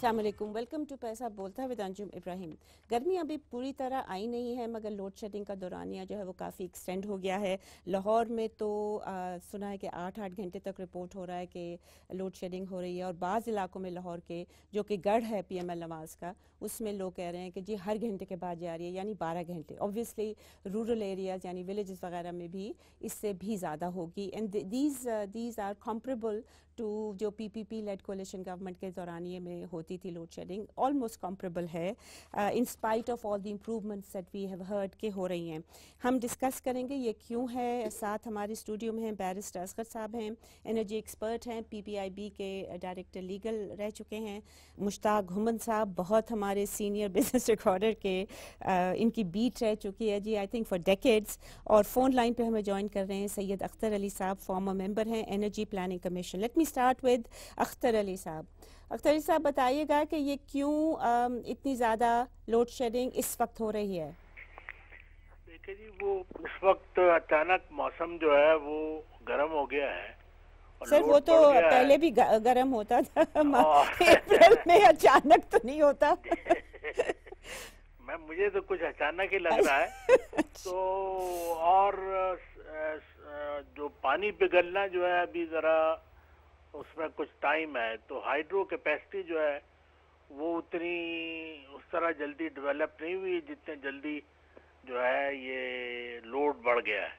السلام علیکم، welcome to پیسہ بولتا ہے ود انجم ابراہیم۔ گرمی ابھی پوری طرح آئی نہیں ہے، مگر لوڈ شیڈنگ کا دورانیہ جو ہے وہ کافی ایکسٹینڈ ہو گیا ہے۔ لاہور میں تو سنا ہے کہ 8 گھنٹے تک رپورٹ ہو رہا ہے کہ لوڈ شیڈنگ ہو رہی ہے، اور بعض علاقوں میں لاہور کے جو کہ گڑھ ہے پی ایم ایل نواز کا، اس میں لوگ کہہ رہے ہیں کہ جی ہر گھنٹے کے بعد جا رہی ہے، یعنی 12 گھنٹے۔ اوبویسلی رورل ایریاز یعنی ولیجز وغیرہ میں بھی اس سے بھی زیادہ ہوگی، اینڈ دیز آر کمپریبل ٹو جو پی پی پی لیڈ کولیشن گورنمنٹ کے دورانیے میں ہوتی تھی لوڈ شیڈنگ، آلموسٹ کمپریبل ہے in spite of all the improvements that we have heard کہ ہو رہی ہیں۔ ہم ڈسکس کریں گے یہ کیوں ہے۔ ساتھ ہمارے اسٹوڈیو میں ہیں بیرسٹر اصغر صاحب ہیں، انرجی ایکسپرٹ ہیں، پی پی آئی بی کے ڈائریکٹر لیگل رہ چکے ہیں، مشتاق گھمن صاحب بہت ہمارے سینئر بزنس ریکارڈر کے ان کی بیٹ رہ چکی ہے جی آئی تھنک فار ڈیکیڈز، اور فون لائن پہ ہمیں جوائن کر رہے ہیں سید اختر علی صاحب، فارمر ممبر ہیں energy planning commission. Let me start with Akhtar Ali sahab. Akhtar Ali صاحب بتائیے گا کہ یہ کیوں اتنی زیادہ لوڈ شیڈنگ اس وقت ہو رہی ہے؟ دیکھیں جی، وہ اس وقت اچانک موسم جو ہے وہ گرم ہو گیا ہے۔ سر وہ تو پہلے بھی گرم ہوتا تھا، اپریل میں اچانک تو نہیں ہوتا۔ مجھے تو کچھ اچانک ہی لگ رہا ہے۔ تو اور جو پانی پگھلنا جو ہے ابھی ذرا اس میں کچھ ٹائم ہے، تو ہائیڈرو کیپیسٹی جو ہے وہ اتنی اس طرح جلدی ڈیولپ نہیں ہوئی جتنے جلدی جو ہے یہ لوڈ بڑھ گیا ہے،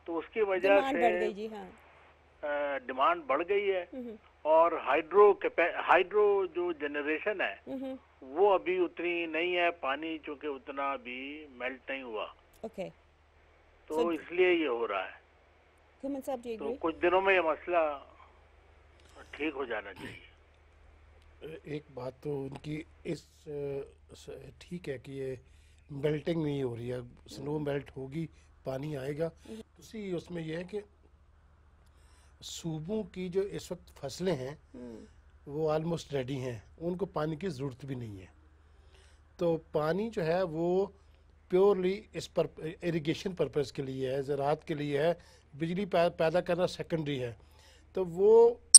تو اس کی وجہ سے ڈیمانڈ بڑھ گئی ہے، اور ہائیڈرو جو جنریشن ہے وہ ابھی اتنی نہیں ہے، پانی چونکہ اتنا ابھی میلٹ نہیں ہوا، تو اس لیے یہ ہو رہا ہے۔ تو کچھ دنوں میں یہ مسئلہ ٹھیک ہو جانا چاہیے۔ ایک بات تو ان کی اس ٹھیک ہے کہ یہ میلٹنگ نہیں ہو رہی ہے، سنو میلٹ ہوگی، پانی آئے گا۔ دوسری اس میں یہ ہے کہ صوبوں کی جو اس وقت فصلیں ہیں وہ آلموسٹ ریڈی ہیں، ان کو پانی کی ضرورت بھی نہیں ہے، تو پانی جو ہے وہ پیورلی اس پر اریگیشن پرپز کے لیے ہے، زراعت کے لیے ہے، بجلی پیدا کرنا سیکنڈری ہے، تو وہ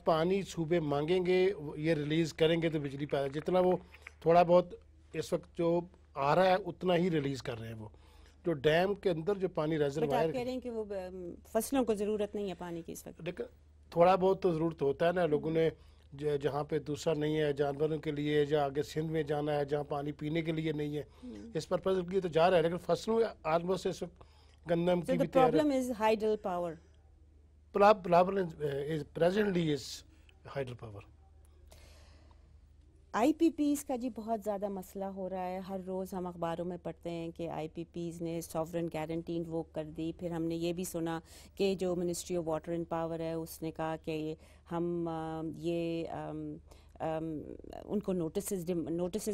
پانی صوبے مانگیں گے، یہ ریلیز کریں گے تو بجلی پیدا، جتنا وہ تھوڑا بہت اس وقت جو آ رہا ہے اتنا ہی ریلیز کر رہے ہیں۔ وہ جو ڈیم کے اندر جو پانی ریزروائر کہہ رہے ہیں کہ وہ فصلوں کو ضرورت نہیں ہے پانی کی اس وقت، لیکن تھوڑا بہت تو ضرورت ہوتا ہے نا، لوگوں نے جہاں پہ دوسرا نہیں ہے جانوروں کے لیے، جہاں آگے سندھ میں جانا ہے جہاں پانی پینے کے لیے نہیں ہے، اس پرپز کے لیے تو جا رہا ہے، لیکن فصلوں آلموسٹ اس وقت گندم کی بھی تیار ہے۔ Problem is hydel power, presently is hydel power. I P Ps کا جی بہت زیادہ مسئلہ ہو رہا ہے، ہر روز ہم اخباروں میں پڑھتے ہیں کہ آئی پی پیز نے سوورن گارنٹی انووک کر دی، پھر ہم نے یہ بھی سنا کہ جو ministry of water and power ہے اس نے کہا کہ ہم یہ ان کو نوٹسز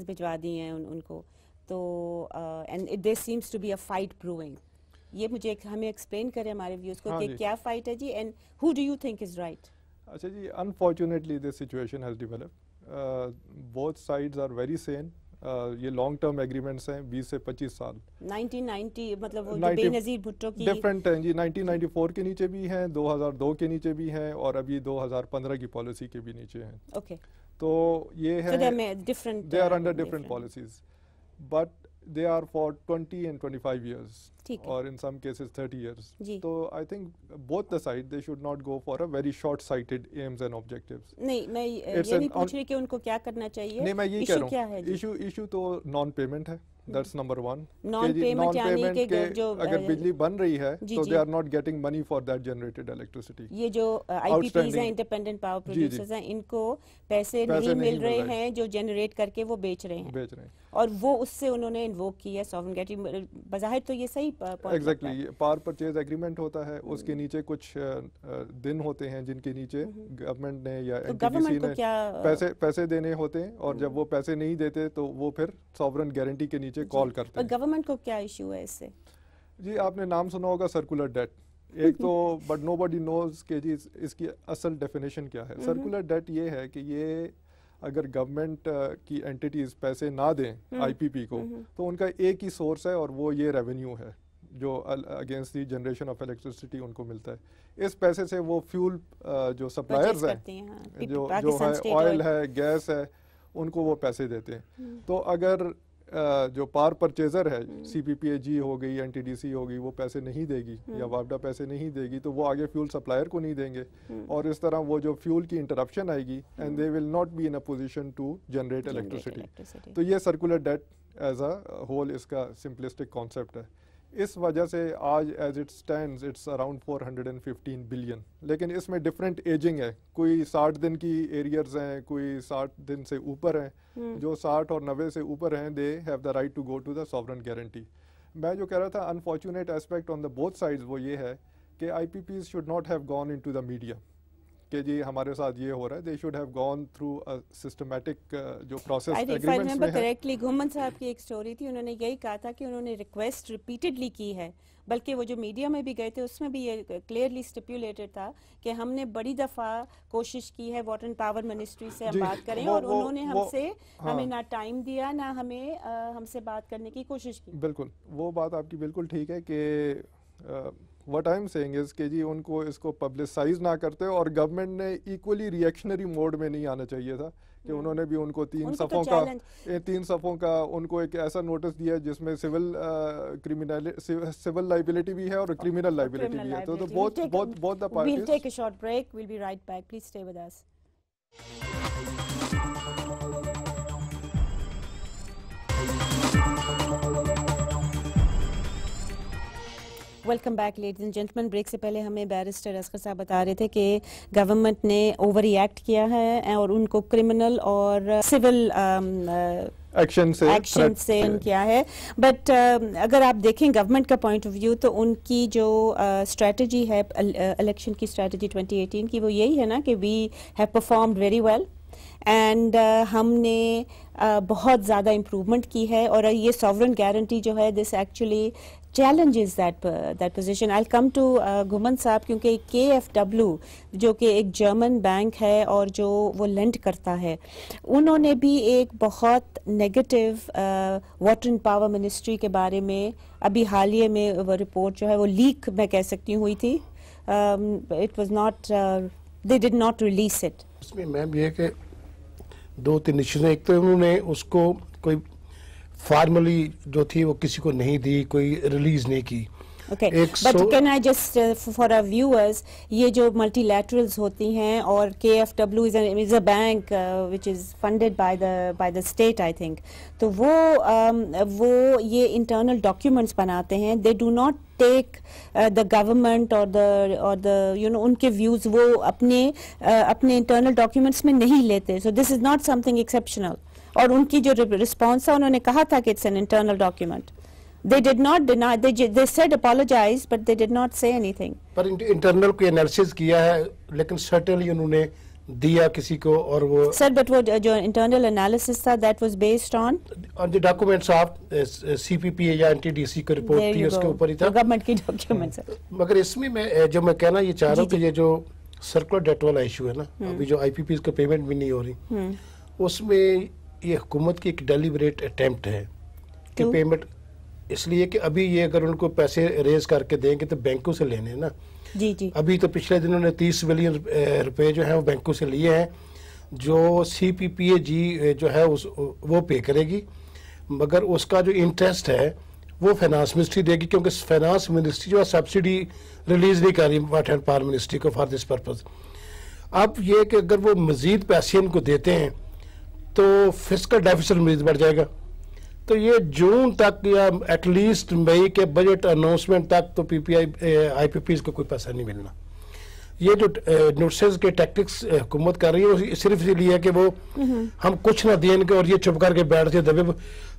بھجوا دی ہیں ان کو، تو and there seems to be a fight brewing. یہ مجھے ہمیں ایکسپلین کریں ہمارے ویوز کو کہ کیا فائٹ ہے جی، and how do you think is right? اچھا جی، unfortunately this situation has developed, both sides are very sane. یہ لانگ ٹرم ایگریمنٹس ہیں 20 سے 25 سال، 1990 مطلب وہ بے نظیر بھٹو کی ڈفرینٹ ہیں جی، 1994 کے نیچے بھی ہیں، 2002 کے نیچے بھی ہیں، اور ابھی 2015 کی پالیسی کے بھی نیچے ہیں۔ اوکے، تو یہ ہے they are under different policies but they are for 20 and 25 years or in some cases 30 years. So I think both the sides they should not go for a very short sighted aims and objectives. نہیں میں یہ نہیں پوچھ رہی کہ ان کو کیا کرنا چاہیے، نہیں میں یہ کہہ رہا ہوں ایشو تو نان پیمنٹ ہے، that's number one. Non payment یعنی کہ جو اگر بجلی بن رہی ہے تو they are not getting money for that generated electricity. یہ جو آئی پی پیز ہیں انڈیپینڈنٹ پاور پروڈیوسرز ہیں، ان کو پیسے نہیں مل رہے ہیں جو جنریٹ کر کے وہ بیچ رہے ہیں، اور وہ اس سے انہوں نے انووک کیا سوورن گارنٹی۔ بظاہر تو یہ صحیح ایگزیکٹلی پاور پرچیز ایگریمنٹ ہوتا ہے، اس کے نیچے کچھ دن ہوتے ہیں جن کے نیچے گورنمنٹ نے یا این ٹی پی سی نے پیسے دینے ہوتے ہیں، اور جب وہ پیسے نہیں دیتے تو وہ پھر سوورن گارنٹی کے نیچے کال کرتے ہیں۔ گورنمنٹ کو کیا ایشو ہے اس سے؟ جی آپ نے نام سنا ہوگا سرکولر ڈیٹ، ایک تو بٹ نو باڈی نوز کہ جی اس کی اصل ڈیفینیشن کیا ہے۔ سرکولر ڈیٹ یہ ہے کہ یہ اگر گورنمنٹ کی اینٹیز پیسے نہ دیں آئی پی پی کو تو ان کا ایک ہی سورس ہے، اور وہ یہ ریونیو ہے جو against the generation of electricity ان کو ملتا ہے۔ اس پیسے سے وہ فیول جو سپلائرز ہیں، جو ہے آئل ہے، گیس ہے، ان کو وہ پیسے دیتے ہیں. تو اگر جو پار پرچیزر ہے سی پی پی اے جی ہو گئی این ٹی ڈی سی ہوگی وہ پیسے نہیں دے گی یا وابڈا پیسے نہیں دے گی تو وہ آگے فیول سپلائر کو نہیں دیں گے اور اس طرح وہ جو فیول کی انٹرپشن آئے گی and they will not be in a position to generate electricity. تو یہ circular debt as a whole اس کا سمپلسٹک کانسیپٹ ہے. اس وجہ سے آج as it stands it's around 415 billion. لیکن اس میں ڈفرینٹ ایجنگ ہے, کوئی 60 دن کی ایریئرز ہیں, کوئی 60 دن سے اوپر ہیں. جو 60 اور 90 سے اوپر ہیں they have the right to go to the sovereign guarantee. میں جو کہہ رہا تھا unfortunate aspect on the both sides وہ یہ ہے کہ I P Ps should not have gone in to the media کہ جی ہمارے ساتھ یہ ہو رہا ہے. They should have gone through systematic جو پروسیس ایگریمنٹس میں ہے. کریکٹلی گھومن صاحب کی ایک سٹوری تھی, انہوں نے یہی کہا تھا کہ انہوں نے ریکویسٹ ریپیٹڈلی کی ہے, بلکہ وہ جو میڈیا میں بھی گئے تھے اس میں بھی یہ کلیئرلی اسٹیپولیٹڈ تھا کہ ہم نے بڑی دفعہ کوشش کی ہے واٹر اینڈ پاور منسٹری سے ہم بات کریں, اور انہوں نے ہمیں نہ ٹائم دیا نہ ہم سے بات کرنے کی کوشش کی. بالکل وہ بات آپ کی بالکل ٹھیک ہے کہ what I'm saying is کہ جی ان کو اس کو پبلسائز نہ کرتے اور گورنمنٹ نے ایکولی ریئیکشنری موڈ میں نہیں آنا چاہیے تھا کہ انہوں نے بھی ان کو 3 صفوں کا ان کو ایک ایسا نوٹس دیا جس میں سول لائبلٹی بھی ہے اور کرمنل لائبلٹی بھی ہے. تو both the parties. We'll take a short break. We'll be right back. Please stay with us. Welcome back ladies and gentlemen. Break سے پہلے ہمیں بیرسٹر اصغر صاحب بتا رہے تھے کہ گورنمنٹ نے اوور ریئیکٹ کیا ہے اور ان کو کرمنل اور سول ایکشن سے کیا ہے. بٹ اگر آپ دیکھیں گورنمنٹ کا پوائنٹ آف ویو تو ان کی جو اسٹریٹجی ہے الیکشن کی اسٹریٹجی 2018 کی وہ یہی ہے نا کہ we have performed very well and ہم نے بہت زیادہ امپروومنٹ کی ہے. اور یہ سوورن گارنٹی جو ہے this actually challenges that position. I'll come to گھومن صاحب کیونکہ KFW جو کہ ایک جرمن بینک ہے اور جو وہ لینڈ کرتا ہے, انہوں نے بھی ایک بہت negative water and power ministry کے بارے میں ابھی حالیہ میں وہ رپورٹ جو ہے وہ لیک میں کہہ سکتی ہوئی تھی. It was not they did not release it. اس میں میم یہ کہ 2-3 ایشوز ہیں. ایک تو انہوں نے اس کو کوئی فارملی جو تھی وہ کسی کو نہیں دی, کوئی ریلیز نہیں کی. Okay, but can I just for our viewers, یہ جو ملٹی لیٹرلز ہوتی ہیں اور KFW is a bank which is funded by the state I think, تو وہ یہ انٹرنل ڈاکیومنٹس بناتے ہیں. they do not take the government or the you know ان کے views وہ اپنے انٹرنل ڈاکیومنٹس میں نہیں لیتے. so this is not something exceptional. اور ان کی جو رسپانس ہے انہوں نے کہا تھا کہ it's an internal document. They did not deny, they said apologize, but they did not say anything. Per internal کوئی انالیسس کیا ہے لیکن سرٹنلی انہوں نے دیا کسی کو. اور وہ سر بٹ وہ جو انٹرنل انالیسس تھا that was based on the documents of CPPA یا NTDC کی رپورٹ تھی اس کے اوپر ہی تھا گورنمنٹ کی ڈاکیومنٹس. مگر اس میں جو میں کہنا یہ چاہ رہا ہوں کہ یہ جو سرکولر ڈیٹ والا ایشو ہے نا, ابھی جو IPPs کا پیمنٹ بھی نہیں ہو رہی, اس میں یہ حکومت کی ایک ڈیلیبریٹ اٹیمپٹ ہے کہ پیمنٹ, اس لیے کہ ابھی یہ اگر ان کو پیسے ریز کر کے دیں گے تو بینکوں سے لینے ہیں نا. جی ابھی تو پچھلے دنوں نے 30 بلین روپے جو ہیں وہ بینکوں سے لیے ہیں, جو CPPA جی جو ہے وہ پے کرے گی, مگر اس کا جو انٹرسٹ ہے وہ فائنانس منسٹری دے گی, کیونکہ فائنانس منسٹری جو ہے سبسڈی ریلیز نہیں کر رہی واٹر اینڈ پاور منسٹری کو فار دس پرپز. اب یہ کہ اگر وہ مزید پیسے ان کو دیتے ہیں تو فسکل ڈیفیسٹ مزید بڑھ جائے گا. تو یہ جون تک یا ایٹ لیسٹ مئی کے بجٹ اناؤنسمنٹ تک تو IPPs کو کوئی پیسہ نہیں ملنا. یہ جو نوٹسز کے ٹیکٹکس حکومت کر رہی ہے صرف اس لیے کہ وہ ہم کچھ نہ دیں ان کو اور یہ چپ کر کے بیٹھ سے دبے,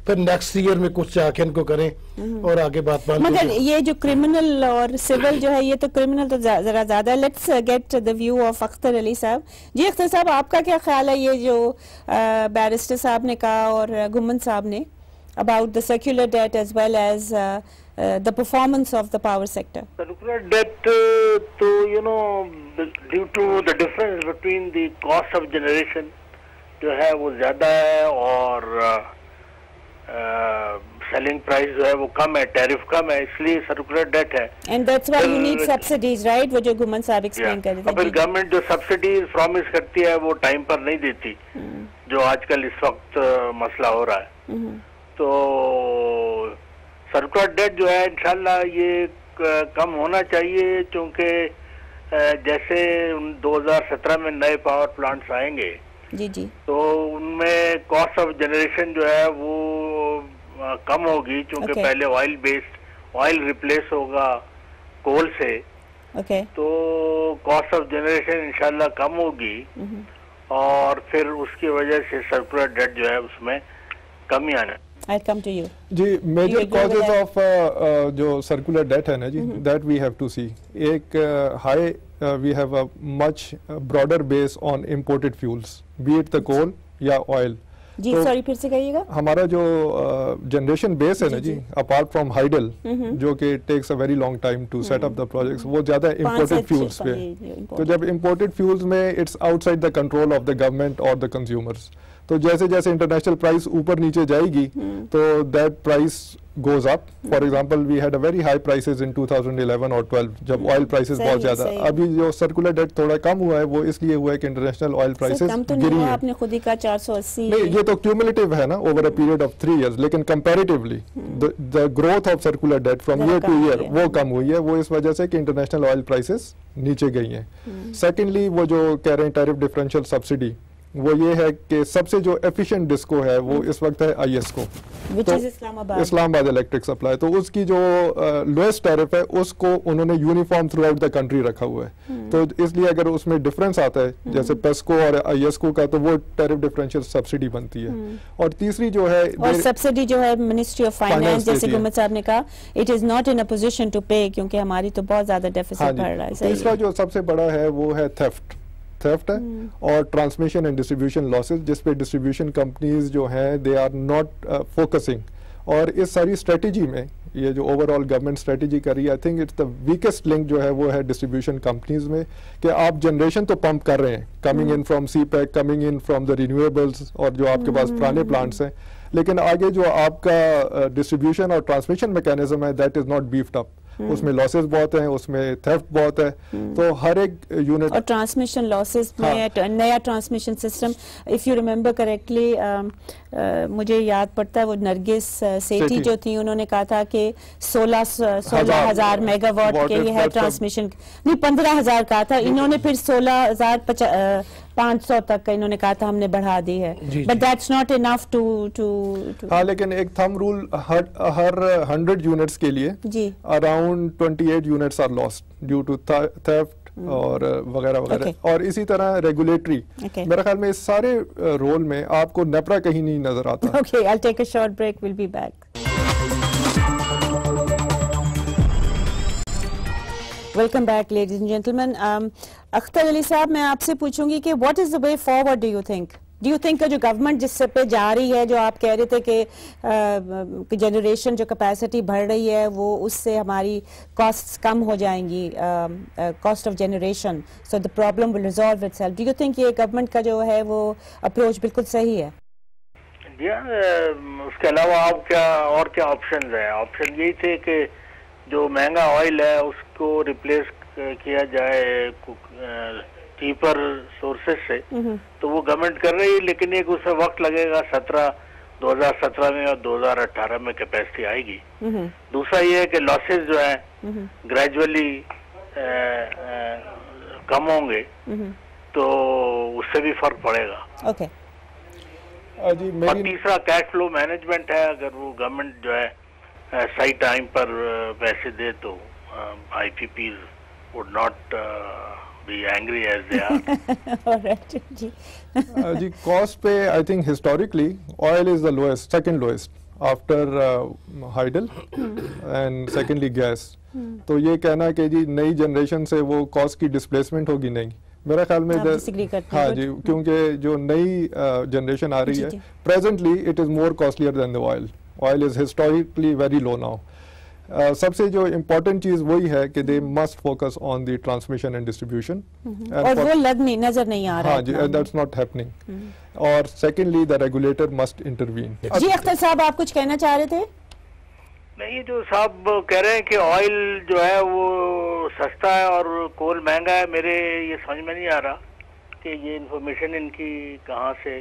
پھر نیکسٹ ایئر میں کچھ جا کے ان کو کریں اور آگے بات بات. مگر یہ جو کرمنل اور سول جو ہے, یہ تو کرمنل تو ذرا زیادہ. Let's get the view of Akhtar Ali sahab. جی اختر صاحب, آپ کا کیا خیال ہے یہ جو بیرسٹر صاحب نے کہا اور گھومن صاحب نے about the circular debt as well as the performance of the power sector? Circular debt to due to the difference between the cost of generation جو ہے وہ زیادہ ہے اور selling price جو ہے وہ کم ہے, ٹیرف کم ہے, اس لیے circular debt ہے. And that's why you need subsidies, right? وہ جو گھومن صاحب explain کر رہے تھے. پھر گورنمنٹ جو سبسڈیز پرومس کرتی ہے وہ ٹائم پر نہیں دیتی, جو آج کل اس وقت مسئلہ ہو رہا ہے. تو سرکولر ڈیٹ جو ہے انشاءاللہ یہ کم ہونا چاہیے، چونکہ جیسے 2017 میں نئے پاور پلانٹس آئیں گے جی تو ان میں کاسٹ آف جنریشن جو ہے وہ کم ہوگی، چونکہ پہلے آئل بیسڈ آئل ریپلیس ہوگا کول سے، تو کاسٹ آف جنریشن انشاءاللہ کم ہوگی اور پھر اس کی وجہ سے سرکولر ڈیٹ جو ہے اس میں کمی آنا. I'll come to you. جی میجر کازز آف جو سرکولر ڈیٹ ہے نا جی that we have to see. ایک high we have a much broader base on imported fuels be it the coal یا آئل. جی سوری پھر سے کہیے گا. ہمارا جو جنریشن بیس ہے نا جی اپارٹ فرام ہائیڈل جو کہ takes a very long time to set up the projects, وہ زیادہ امپورٹڈ فیولس پہ. تو جب امپورٹڈ فیولس میں it's outside the control of the government اور دا کنزیومرز، تو جیسے جیسے انٹرنیشنل پرائس اوپر نیچے جائے گی تو that price goes up. For example we had a very high prices in 2011 اور 12 جب آئل پرائسز بہت زیادہ. ابھی جو سرکولر ڈیٹ تھوڑا کم ہوا ہے وہ اس لیے ہوا ہے کہ انٹرنیشنل آئل پرائسز گری ہیں. آپ نے خود ہی کہا 480. نہیں یہ تو کیومولیٹو ہے نا over a period of 3 years، لیکن comparatively the growth of circular debt from year to year وہ کم ہوئی ہے. وہ اس وجہ سے کہ انٹرنیشنل آئل پرائسز نیچے گئی ہیں. سیکنڈلی وہ جو کہہ رہے ہیں ٹیرف ڈفرینشیل سبسڈی، وہ یہ ہے کہ سب سے جو ایفیشینٹ ڈسکو ہے وہ اس وقت ہے آئی ایس کو، اسلام آباد الیکٹرک سپلائی. تو اس کی جو لوئسٹ ٹیرف ہے اس کو انہوں نے uniform through out the country رکھا ہوا ہے. تو اس لیے اگر اس میں ڈفرینس آتا ہے جیسے پیسکو اور آئی ایس کو کا، تو وہ ٹیرف ڈفرینشیل سبسڈی بنتی ہے. اور تیسری جو ہے سبسڈی جو ہے منسٹری آف فائنانس، جیسے گمت صاحب نے کہا it is not in a position to pay, کیونکہ ہماری تو بہت زیادہ ڈیفیسٹ بڑھ رہا ہے. تیسرا جو سب سے بڑا ہے وہ ہے تھیفٹ ہے اور ٹرانسمیشن اینڈ ڈسٹریبیوشن لاسز، جس پہ ڈسٹریبیوشن کمپنیز جو ہیں دے آر ناٹ فوکسنگ. اور اس ساری اسٹریٹجی میں یہ جو اوور آل گورنمنٹ اسٹریٹجی کر رہی ہے، I think it's the weakest link جو ہے وہ ہے ڈسٹریبیوشن کمپنیز میں، کہ آپ جنریشن تو پمپ کر رہے ہیں coming in from CPEC, coming in from the renewables اور جو آپ کے پاس پرانے پلانٹس ہیں، لیکن آگے جو آپ کا ڈسٹریبیوشن اور ٹرانسمیشن میکینزم ہے دیٹ از ناٹ بیفڈ اپ. اس میں لاسز بہت ہیں، اس میں تھیفٹ بہت ہے. تو ہر ایک یونٹ اور ٹرانسمیشن لاسز میں نیا transmission system, if you remember correctly, مجھے یاد پڑتا ہے وہ نرگس سیٹھی جو تھی، انہوں نے کہا تھا کہ 16,000 میگا واٹ کے یہ ہے ٹرانسمیشن، نہیں 15,000 کہا تھا انہوں نے، پھر 16,500 تک کا انہوں نے کہا تھا ہم نے بڑھا دی ہے. But that's not enough to. ہاں لیکن ایک تھم رول ہر 100 یونٹس کے لیے جی around 28 units are lost due to theft اور وغیرہ وغیرہ. اور اسی طرح ریگولیٹری، میرے خیال میں اس سارے رول میں آپ کو نیپرا کہیں نہیں نظر آتا. Okay, I'll take a short break, we'll be back. Welcome back ladies and gentleman. Akhtar Ali sahab میں آپ سے پوچھوں گی کہ what is the way forward do you think جو گورنمنٹ جس پہ جا رہی ہے، جو آپ کہہ رہے تھے کہ جنریشن جو کیپیسٹی بڑھ رہی ہے وہ اس سے ہماری کاسٹ کم ہو جائیں گی، cost of generation, so the problem will resolve it self. Do you think یہ گورنمنٹ کا جو ہے وہ اپروچ بالکل صحیح ہے؟ جی اس کے علاوہ آپ کیا آپشنز ہیں؟ آپشن یہی تھے کہ جو مہنگا آئل ہے اس کو ریپلیس کیا جائے چیپر سورسز سے، تو وہ گورنمنٹ کر رہی ہے، لیکن ایک اس میں وقت لگے گا. 2017 میں اور 2018 میں کیپیسٹی آئے گی. دوسرا یہ ہے کہ لاسز جو ہیں گریجولی کم ہوں گے تو اس سے بھی فرق پڑے گا. اور تیسرا کیش فلو مینجمنٹ ہے، اگر وہ گورنمنٹ جو ہے صحیح ٹائم پر پیسے دے تو I P Ps would not be angry as they are. جی کاسٹ پہ I think historically oil is the lowest, second lowest after hydel and secondly gas. تو یہ کہنا کہ جی نئی جنریشن سے وہ کاسٹ کی ڈسپلیسمنٹ ہوگی، نہیں میرے خیال میں. ہاں جی کیونکہ جو نئی جنریشن آ رہی ہے presently it is more costlier than the oil. Oil is historically very low now. سب سے جو امپورٹنٹ چیز وہی ہے کہ they must focus on the transmission and distribution, اور وہ نظر نہیں آ رہا. ہاں جی دیٹس ناٹ ہیپننگ. اور secondly the regulator must intervene. جی اختر صاحب آپ کچھ کہنا چاہ رہے تھے؟ نہیں، جو صاحب کہہ رہے ہیں کہ آئل جو ہے وہ سستا ہے اور کول مہنگا ہے، میرے یہ سمجھ میں نہیں آ رہا کہ یہ انفارمیشن ان کی کہاں سے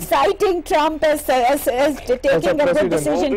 citing Trump as taking a good decision.